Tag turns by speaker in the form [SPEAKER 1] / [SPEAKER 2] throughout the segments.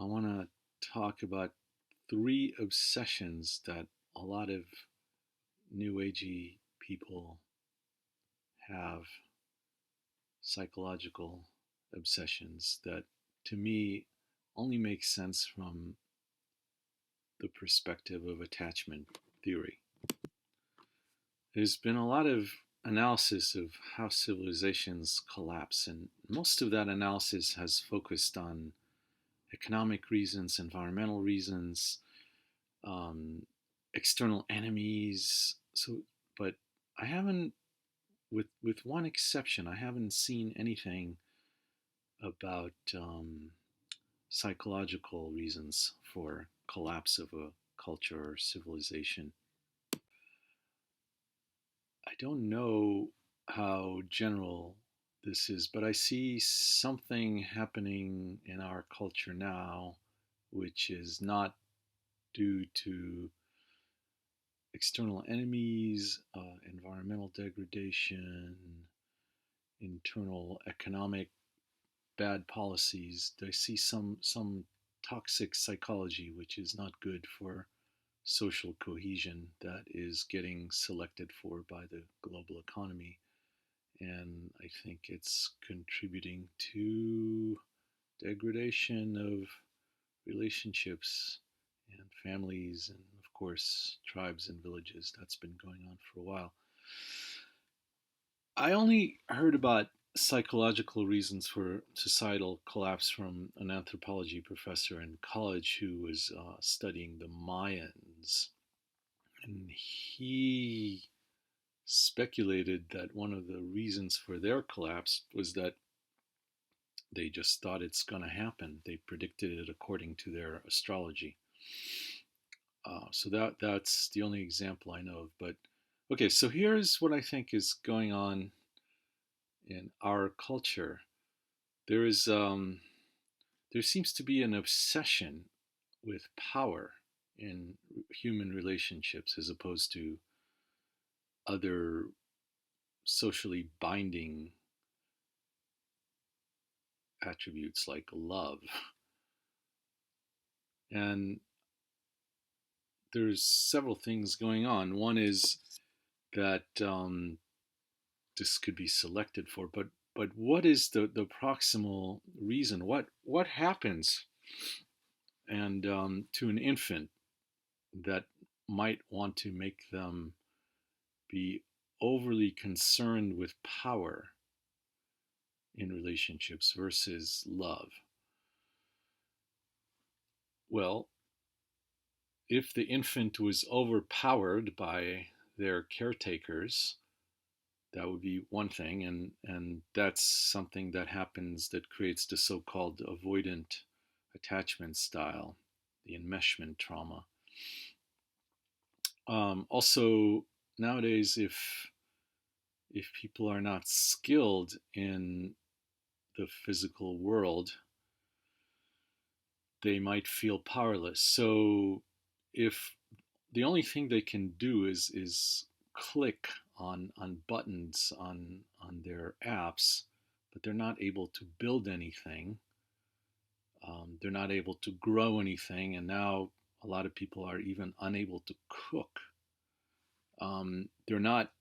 [SPEAKER 1] I want to talk about three obsessions that a lot of new agey people have, psychological obsessions that to me only make sense from the perspective of attachment theory. There's been a lot of analysis of how civilizations collapse, and most of that analysis has focused on economic reasons, environmental reasons, um, external enemies. But I haven't, with one exception, I haven't seen anything about psychological reasons for collapse of a culture or civilization. I don't know how general this is, but I see something happening in our culture now, which is not due to external enemies, environmental degradation, internal economic bad policies. I see some toxic psychology, which is not good for social cohesion, that is getting selected for by the global economy. And I think it's contributing to degradation of relationships and families, and of course tribes and villages. That's been going on for a while. I only heard about psychological reasons for societal collapse from an anthropology professor in college who was studying the Mayans. And he speculated that one of the reasons for their collapse was that they just thought it's going to happen. They predicted it according to their astrology. So that's the only example I know of. But okay, so here's what I think is going on in our culture. There is there seems to be an obsession with power in human relationships as opposed to other socially binding attributes like love. And there's several things going on. One is that this could be selected for, but what is the proximal reason? What happens and to an infant that might want to make them be overly concerned with power in relationships versus love? Well, if the infant was overpowered by their caretakers, that would be one thing, and that's something that happens that creates the so-called avoidant attachment style, the enmeshment trauma. Also, nowadays, if people are not skilled in the physical world, they might feel powerless. So if the only thing they can do is click on buttons on their apps, but they're not able to build anything. They're not able to grow anything, and now a lot of people are even unable to cook. They're not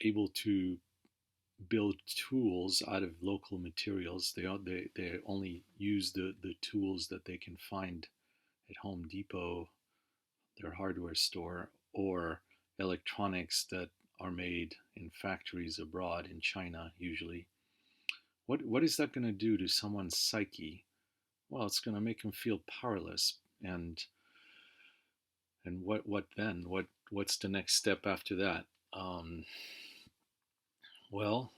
[SPEAKER 1] able to build tools out of local materials. They only use the tools that they can find at Home Depot, their hardware store, or electronics that are made in factories abroad in China usually. What is that going to do to someone's psyche? Well, it's going to make them feel powerless. And what then? What's the next step after that? Um, well,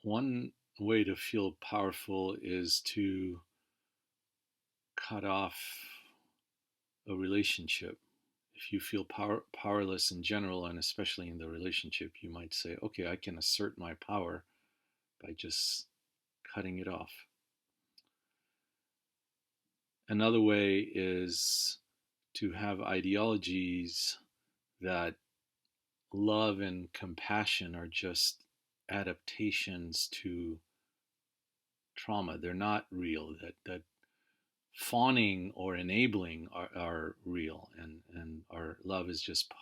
[SPEAKER 1] one way to feel powerful is to cut off a relationship. If you feel powerless in general, and especially in the relationship, you might say, okay, I can assert my power by just cutting it off. Another way is to have ideologies that love and compassion are just adaptations to trauma. They're not real. That fawning or enabling are real, and our love is just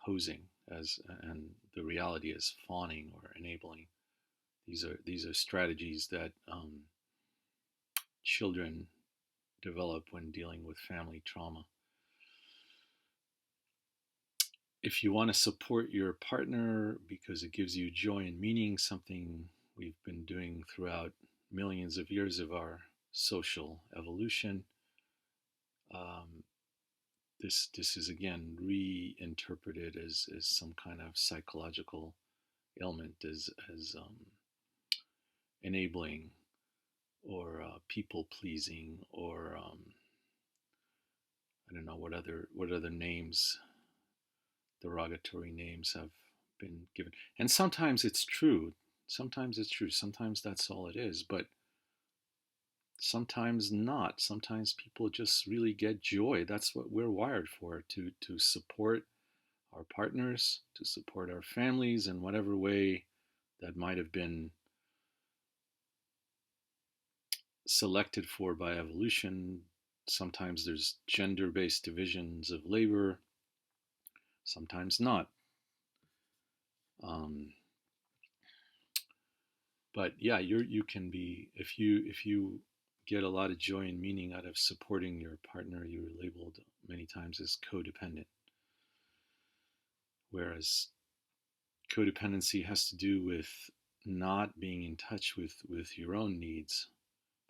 [SPEAKER 1] posing as, and the reality is fawning or enabling. These are strategies that children develop when dealing with family trauma. If you want to support your partner because it gives you joy and meaning, something we've been doing throughout millions of years of our social evolution, um, this is again reinterpreted as some kind of psychological ailment, as enabling or people pleasing, or I don't know what other names, derogatory names, have been given. And sometimes it's true. Sometimes it's true. Sometimes that's all it is. But sometimes not. Sometimes people just really get joy. That's what we're wired for, to support our partners, to support our families in whatever way that might have been selected for by evolution. Sometimes there's gender based divisions of labor, sometimes not. Um, but yeah, you can be, if you get a lot of joy and meaning out of supporting your partner, you're labeled many times as codependent. Whereas codependency has to do with not being in touch with your own needs.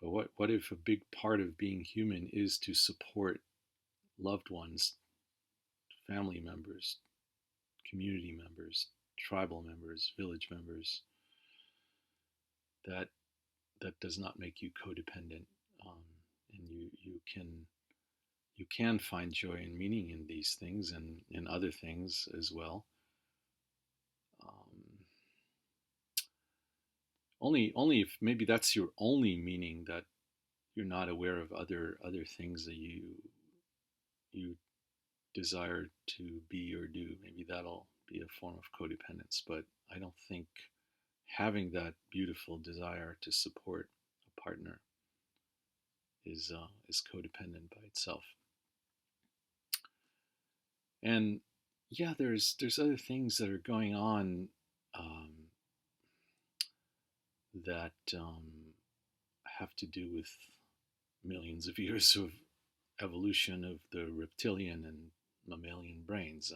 [SPEAKER 1] But what if a big part of being human is to support loved ones, family members, community members, tribal members, village members? That that does not make you codependent, and you can find joy and meaning in these things and in other things as well. Um, only if maybe that's your only meaning, that you're not aware of other things that you desire to be or do. Maybe that'll be a form of codependence. But I don't think having that beautiful desire to support a partner is codependent by itself. And yeah, there's other things that are going on, um, that have to do with millions of years of evolution of the reptilian and mammalian brains.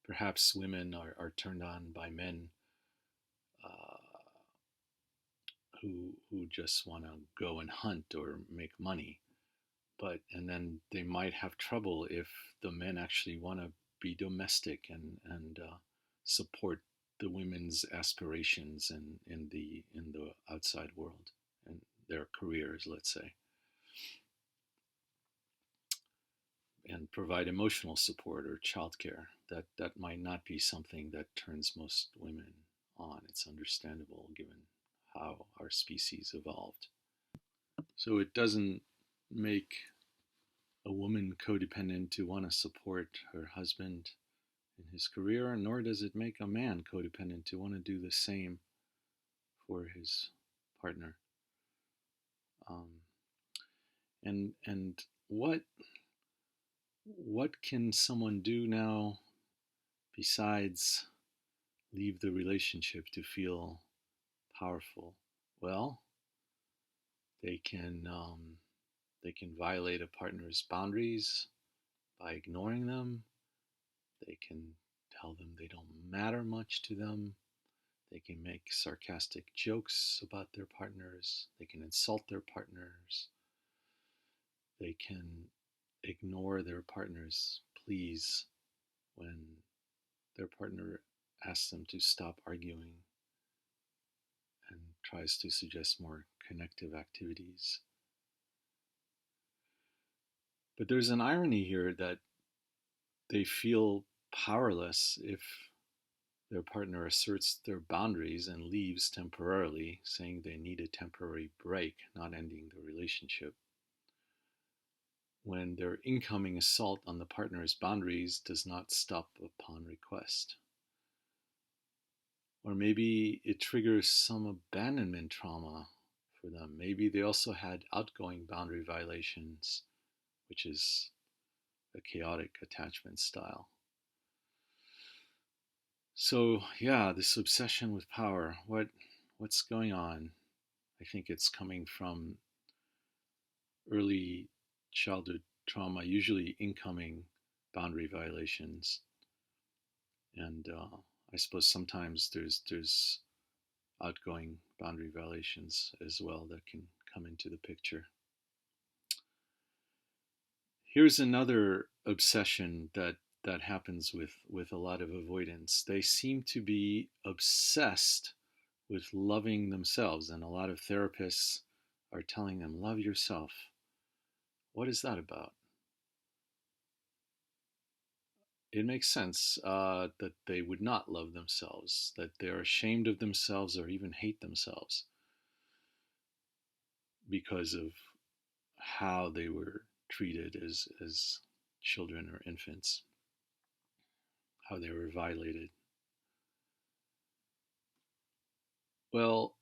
[SPEAKER 1] Perhaps women are turned on by men uh, who just want to go and hunt or make money. But and then they might have trouble if the men actually want to be domestic and support the women's aspirations in the outside world and their careers, let's say, and provide emotional support or childcare. That might not be something that turns most women on. It's understandable given how our species evolved. So it doesn't make a woman codependent to want to support her husband in his career, nor does it make a man codependent to want to do the same for his partner. Um, and what can someone do now besides leave the relationship to feel powerful? Well, they can um, they can violate a partner's boundaries by ignoring them. They can tell them they don't matter much to them. They can make sarcastic jokes about their partners. They can insult their partners. They can ignore their partner's pleas when their partner asks them to stop arguing and tries to suggest more connective activities. But there's an irony here that they feel powerless if their partner asserts their boundaries and leaves temporarily, saying they need a temporary break, not ending the relationship, when their incoming assault on the partner's boundaries does not stop upon request. Or maybe it triggers some abandonment trauma for them. Maybe they also had outgoing boundary violations, which is a chaotic attachment style. So yeah, this obsession with power, what's going on? I think it's coming from early childhood trauma, usually incoming boundary violations, and I suppose sometimes there's outgoing boundary violations as well that can come into the picture. Here's another obsession that happens with a lot of avoidance. They seem to be obsessed with loving themselves, and a lot of therapists are telling them, love yourself. What is that about? It makes sense that they would not love themselves, that they're ashamed of themselves or even hate themselves because of how they were treated as children or infants, how they were violated. Well,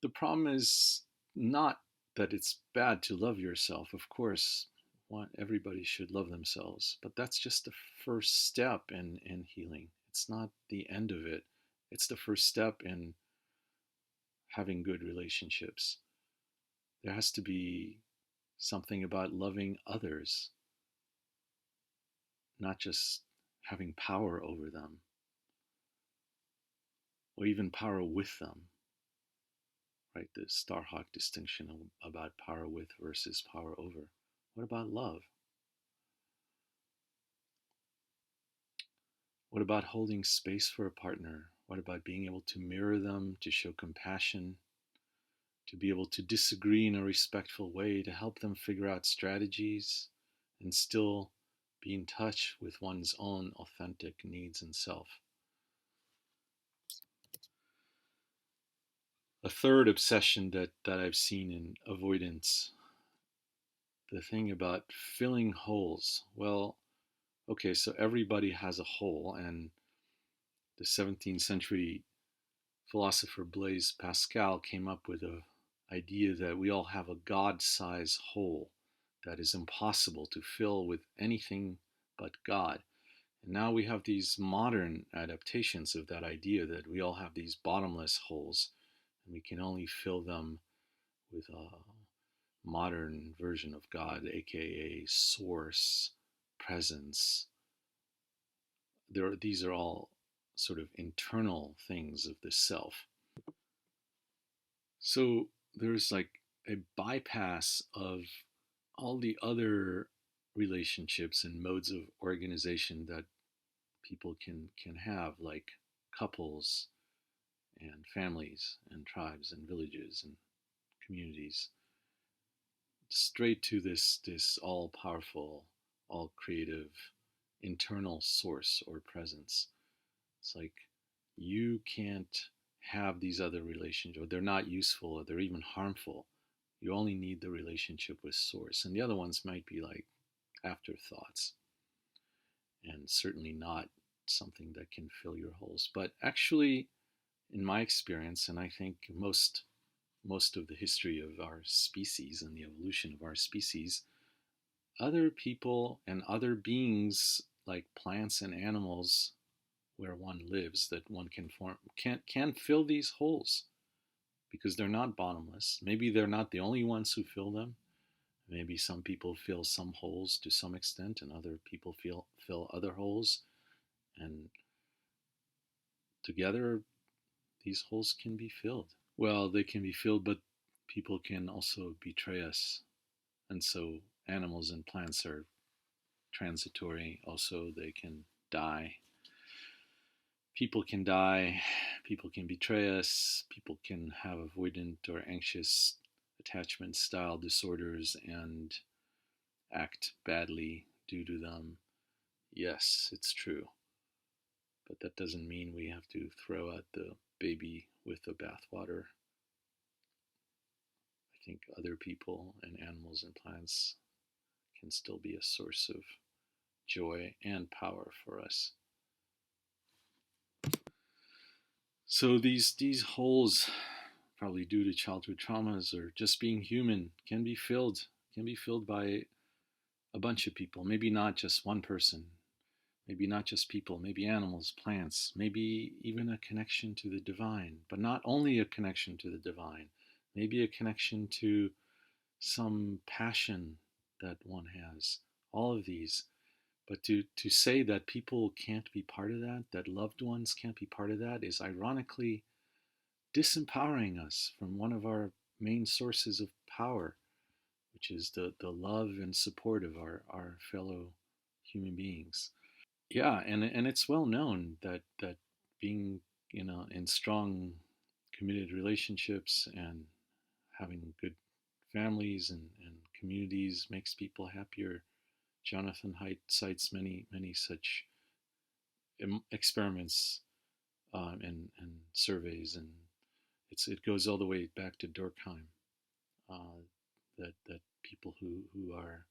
[SPEAKER 1] the problem is not that it's bad to love yourself. Of course, everybody should love themselves, but that's just the first step in healing. It's not the end of it. It's the first step in having good relationships. There has to be something about loving others, not just having power over them or even power with them, right? The Starhawk distinction about power with versus power over. What about love? What about holding space for a partner? What about being able to mirror them, to show compassion, to be able to disagree in a respectful way, to help them figure out strategies and still be in touch with one's own authentic needs and self? A third obsession that I've seen in avoidance, the thing about filling holes. Well, okay, so everybody has a hole, and the 17th century philosopher Blaise Pascal came up with an idea that we all have a God-sized hole that is impossible to fill with anything but God. And now we have these modern adaptations of that idea that we all have these bottomless holes and we can only fill them with a modern version of God, aka source, presence. These are all sort of internal things of the self. So there's like a bypass of all the other relationships and modes of organization that people can have, like couples and families and tribes and villages and communities, straight to this all powerful, all creative internal source or presence. It's like you can't have these other relationships, or they're not useful, or they're even harmful. You only need the relationship with source, and the other ones might be like afterthoughts, and certainly not something that can fill your holes. But actually, in my experience, and I think most of the history of our species and the evolution of our species, other people and other beings like plants and animals where one lives that one can form can fill these holes because they're not bottomless. Maybe they're not the only ones who fill them. Maybe some people fill some holes to some extent and other people fill other holes, and together these holes can be filled. Well, they can be filled, but people can also betray us. And so animals and plants are transitory. Also, they can die. People can die. People can betray us. People can have avoidant or anxious attachment style disorders and act badly due to them. Yes, it's true. But that doesn't mean we have to throw out the baby with the bathwater. I think other people and animals and plants can still be a source of joy and power for us. So these holes probably due to childhood traumas or just being human, can be filled by a bunch of people. Maybe not just one person. Maybe not just people. Maybe animals, plants. Maybe even a connection to the divine. But not only a connection to the divine. Maybe a connection to some passion that one has. All of these. But to say that people can't be part of that, that loved ones can't be part of that, is ironically disempowering us from one of our main sources of power, which is the love and support of our fellow human beings. Yeah, and it's well known that being in strong committed relationships and having good families and communities makes people happier. Jonathan Haidt cites many such experiments and surveys, and it goes all the way back to Durkheim. That people who are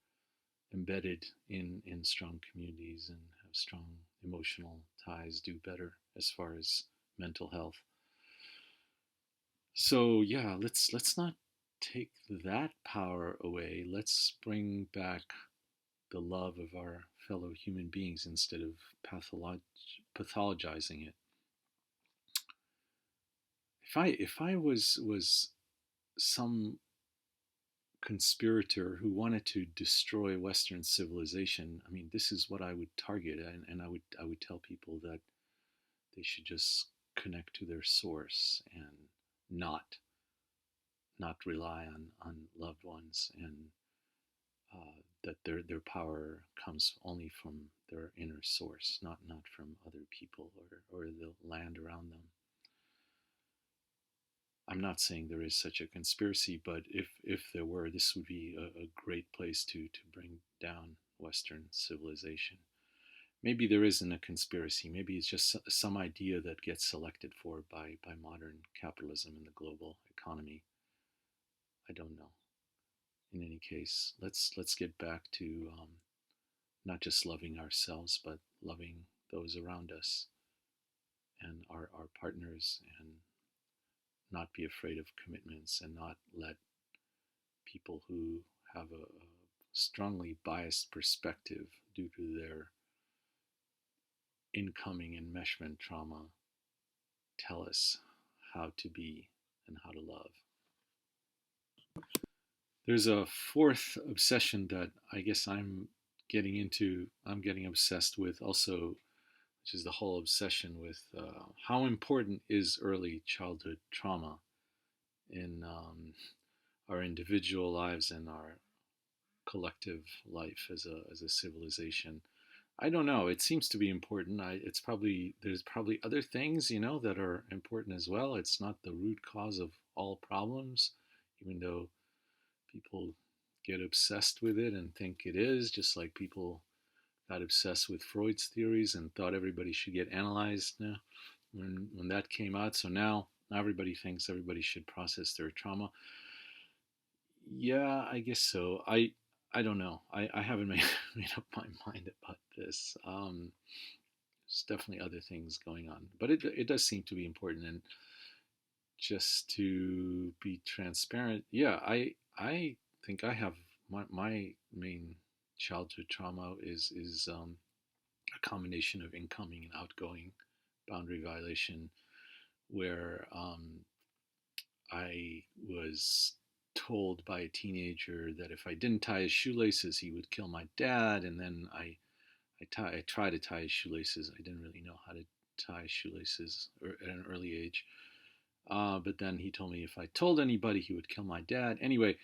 [SPEAKER 1] embedded in strong communities and have strong emotional ties do better as far as mental health. So yeah, let's not take that power away. Let's bring back the love of our fellow human beings instead of pathologizing it. If I was some conspirator who wanted to destroy Western civilization, I mean, this is what I would target, and I would tell people that they should just connect to their source and not not rely on loved ones, and that their power comes only from their inner source, not from other people or the land around them. I'm not saying there is such a conspiracy, but if there were, this would be a great place to bring down Western civilization. Maybe there isn't a conspiracy. Maybe it's just some idea that gets selected for by modern capitalism and the global economy. I don't know. In any case, let's get back to not just loving ourselves, but loving those around us and our partners, and not be afraid of commitments, and not let people who have a strongly biased perspective due to their incoming enmeshment trauma tell us how to be and how to love. There's a fourth obsession that I guess I'm getting obsessed with also, which is the whole obsession with how important is early childhood trauma in our individual lives and our collective life as a civilization. I don't know. It seems to be important. It's probably there's probably other things that are important as well. It's not the root cause of all problems, even though people get obsessed with it and think it is. Just like people got obsessed with Freud's theories and thought everybody should get analyzed when that came out. So now everybody thinks everybody should process their trauma. Yeah, I guess so. I don't know. I haven't made up my mind about this. There's definitely other things going on, but it does seem to be important. And just to be transparent, yeah, I think I have my main childhood trauma is a combination of incoming and outgoing boundary violation, where I was told by a teenager that if I didn't tie his shoelaces, he would kill my dad. And then I tried to tie his shoelaces. I didn't really know how to tie shoelaces at an early age. But then he told me if I told anybody, he would kill my dad. Anyway,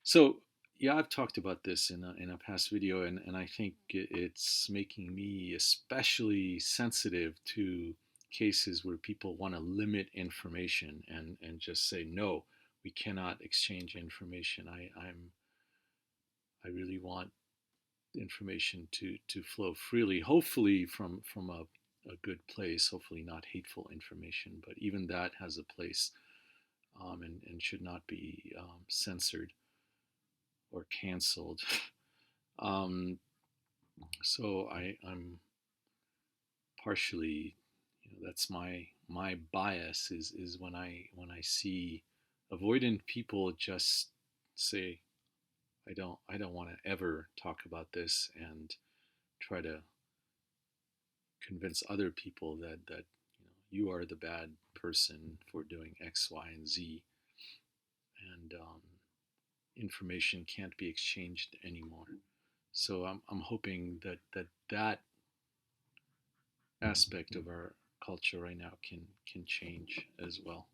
[SPEAKER 1] so yeah, I've talked about this in a past video, and I think it's making me especially sensitive to cases where people want to limit information and just say no, we cannot exchange information. I really want information to flow freely, hopefully from a good place, hopefully not hateful information, but even that has a place, and should not be censored or canceled. Um, so I'm partially, that's my bias is when I see avoidant people just say, I don't want to ever talk about this, and try to convince other people that you are the bad person for doing X, Y, and Z, and information can't be exchanged anymore. So I'm hoping that aspect of our culture right now can change as well.